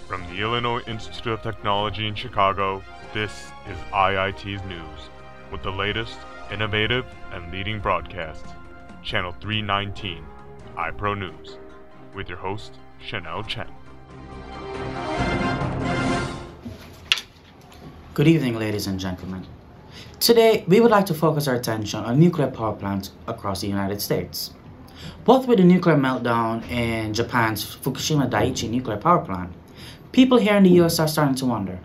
From the Illinois Institute of Technology in Chicago, this is IIT's News, with the latest, innovative, and leading broadcasts. Channel 319, Ipro News, with your host, Chanel Chen. Good evening, ladies and gentlemen. Today, we would like to focus our attention on nuclear power plants across the United States. Both with the nuclear meltdown in Japan's Fukushima Daiichi nuclear power plant, people here in the US are starting to wonder,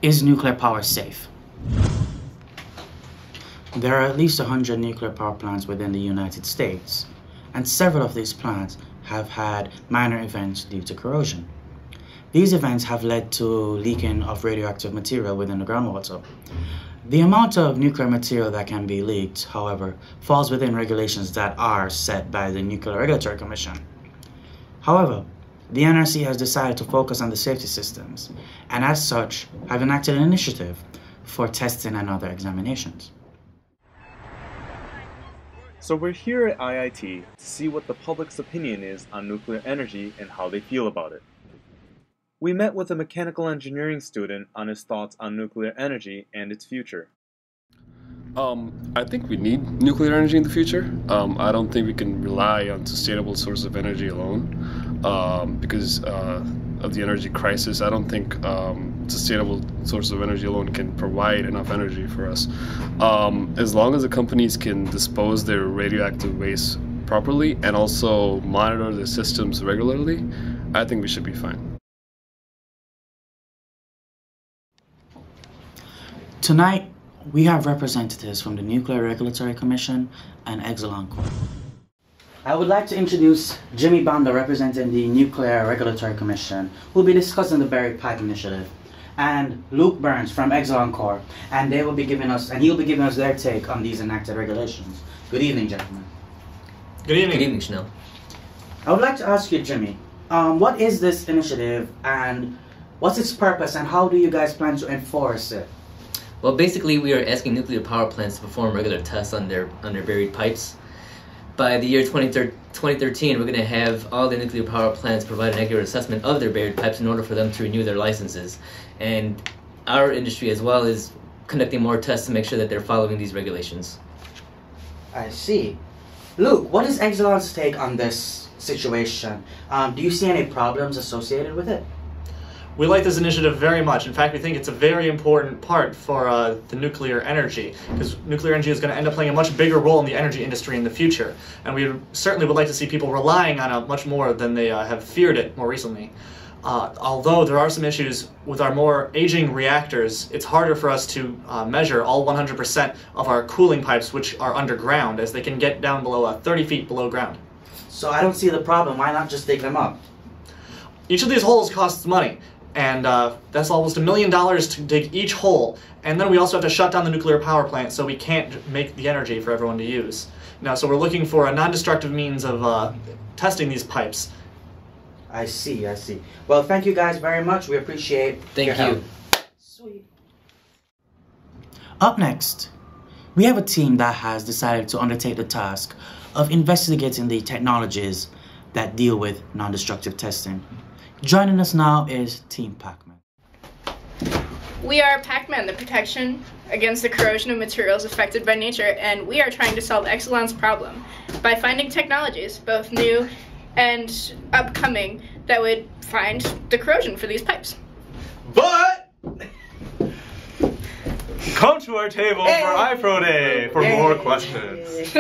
is nuclear power safe? There are at least 100 nuclear power plants within the United States, and several of these plants have had minor events due to corrosion. These events have led to leaking of radioactive material within the groundwater. The amount of nuclear material that can be leaked, however, falls within regulations that are set by the Nuclear Regulatory Commission. However, the NRC has decided to focus on the safety systems, and as such, have enacted an initiative for testing and other examinations. So we're here at IIT to see what the public's opinion is on nuclear energy and how they feel about it. We met with a mechanical engineering student on his thoughts on nuclear energy and its future. I think we need nuclear energy in the future. I don't think we can rely on sustainable sources of energy alone because of the energy crisis. I don't think sustainable sources of energy alone can provide enough energy for us. As long as the companies can dispose their radioactive waste properly and also monitor the systems regularly, I think we should be fine. Tonight, we have representatives from the Nuclear Regulatory Commission and Exelon Corp. I would like to introduce Jimmy Banda, representing the Nuclear Regulatory Commission, who will be discussing the buried pipe initiative, and Luke Burns from Exelon Corp, and he'll be giving us their take on these enacted regulations. Good evening, gentlemen. Good evening. Good evening, Chanel. I would like to ask you, Jimmy, what is this initiative, and what's its purpose, and how do you guys plan to enforce it? Well, basically, we are asking nuclear power plants to perform regular tests on their buried pipes. By the year 2013, we're going to have all the nuclear power plants provide an accurate assessment of their buried pipes in order for them to renew their licenses. And our industry as well is conducting more tests to make sure that they're following these regulations. I see. Luke, what is Exelon's take on this situation? Do you see any problems associated with it? We like this initiative very much. In fact, we think it's a very important part for the nuclear energy, because nuclear energy is going to end up playing a much bigger role in the energy industry in the future. And we certainly would like to see people relying on it much more than they have feared it more recently. Although there are some issues with our more aging reactors, it's harder for us to measure all 100% of our cooling pipes, which are underground, as they can get down below 30 feet below ground. So I don't see the problem. Why not just dig them up? Each of these holes costs money. And that's almost $1 million to dig each hole. And then we also have to shut down the nuclear power plant, so we can't make the energy for everyone to use. Now, so we're looking for a non-destructive means of testing these pipes. I see. Well, thank you guys very much. We appreciate your help. Sweet. Up next, we have a team that has decided to undertake the task of investigating the technologies that deal with non-destructive testing. Joining us now is Team Pac-Man. We are Pac-Man, the protection against the corrosion of materials affected by nature, and we are trying to solve Exelon's problem by finding technologies, both new and upcoming, that would find the corrosion for these pipes. But come to our table for Ipro Day for more questions.